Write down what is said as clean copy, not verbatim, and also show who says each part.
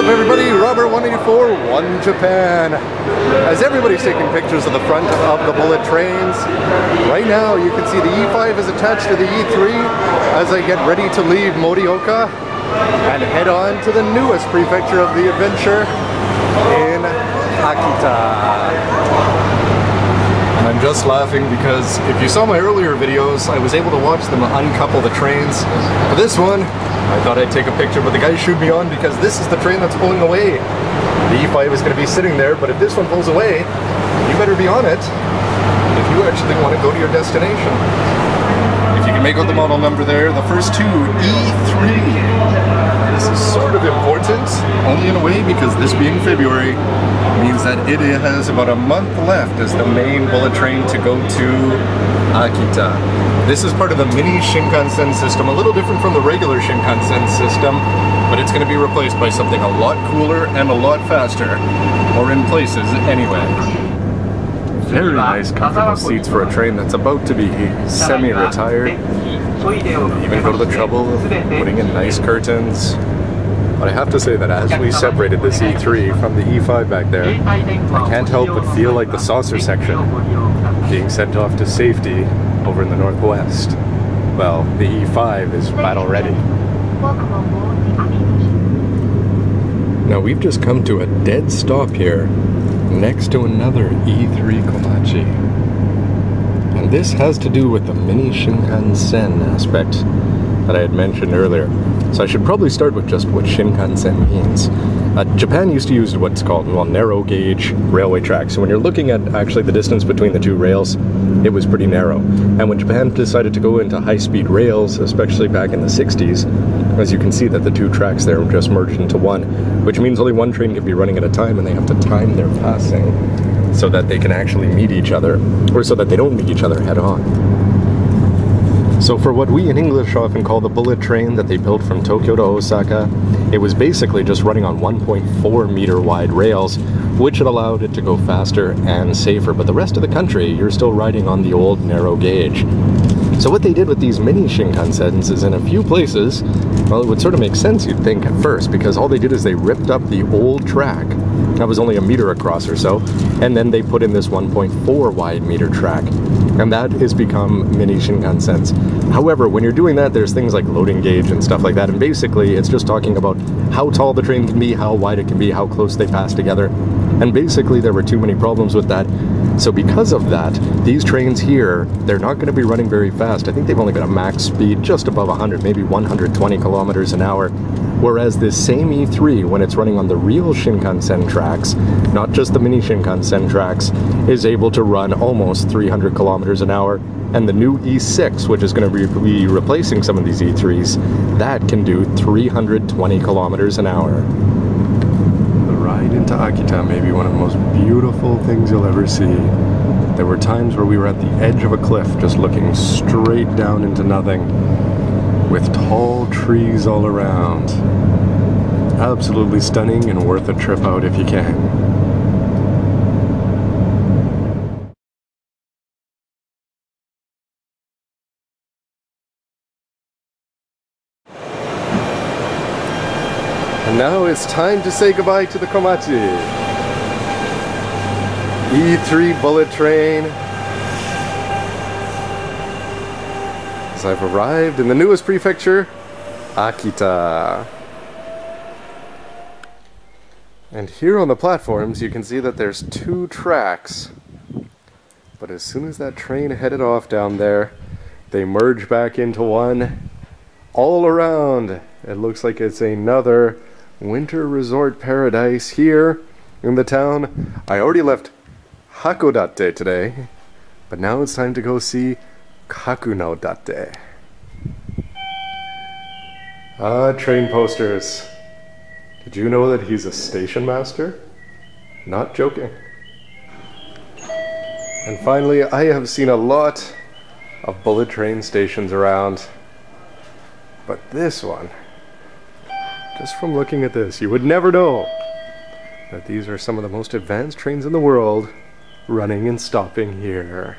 Speaker 1: up, everybody? Robert 184, One Japan. As everybody's taking pictures of the front of the bullet trains, right now you can see the E5 is attached to the E3 as I get ready to leave Morioka and head on to the newest prefecture of the adventure in Akita. I'm just laughing because if you saw my earlier videos, I was able to watch them uncouple the trains. For this one, I thought I'd take a picture, but the guy shooed me on because this is the train that's pulling away. The E5 is going to be sitting there, but if this one pulls away, you better be on it if you actually want to go to your destination. If you can make out the model number there, the first two, E3. This is sort of important, only in a way because this being February means that it has about a month left as the main bullet train to go to Akita. This is part of the mini Shinkansen system, a little different from the regular Shinkansen system, but it's going to be replaced by something a lot cooler and a lot faster, or in places anyway. Very nice, comfortable seats for a train that's about to be semi-retired. Even go to the trouble of putting in nice curtains. But I have to say that as we separated this E3 from the E5 back there, I can't help but feel like the saucer section being sent off to safety over in the northwest. Well, the E5 is battle ready. Now we've just come to a dead stop here next to another E3 Komachi. And this has to do with the mini Shinkansen aspect that I had mentioned earlier. So I should probably start with just what Shinkansen means. Japan used to use what's called, well, narrow gauge railway tracks. So when you're looking at actually the distance between the two rails, it was pretty narrow. And when Japan decided to go into high-speed rails, especially back in the 60s, as you can see that the two tracks there just merged into one, which means only one train can be running at a time and they have to time their passing so that they can actually meet each other, or so that they don't meet each other head on. So for what we in English often call the bullet train that they built from Tokyo to Osaka, it was basically just running on 1.4 meter wide rails, which had allowed it to go faster and safer. But the rest of the country, you're still riding on the old narrow gauge. So what they did with these mini Shinkansens is in a few places, well, it would sort of make sense, you'd think, at first, because all they did is they ripped up the old track, that was only a meter across or so, and then they put in this 1.4 wide meter track. And that has become mini Shinkansens. However, when you're doing that, there's things like loading gauge and stuff like that, and basically it's just talking about how tall the train can be, how wide it can be, how close they pass together. And basically there were too many problems with that. So because of that, these trains here, they're not going to be running very fast. I think they've only got a max speed just above 100, maybe 120 kilometers an hour. Whereas this same E3, when it's running on the real Shinkansen tracks, not just the mini Shinkansen tracks, is able to run almost 300 kilometers an hour. And the new E6, which is going to be replacing some of these E3s, that can do 320 kilometers an hour. The ride into Akita may be one of the most beautiful things you'll ever see. There were times where we were at the edge of a cliff, just looking straight down into nothing, with tall trees all around. Absolutely stunning and worth a trip out if you can. And now it's time to say goodbye to the Komachi. E3 bullet train. As I've arrived in the newest prefecture, Akita. And here on the platforms you can see that there's two tracks. But as soon as that train headed off down there, they merge back into one. All around, it looks like it's another winter resort paradise here in the town. I already left Hakodate today, but now it's time to go see Kakunodate. Ah, train posters. Did you know that he's a station master? Not joking. And finally, I have seen a lot of bullet train stations around, but this one, just from looking at this, you would never know that these are some of the most advanced trains in the world running and stopping here.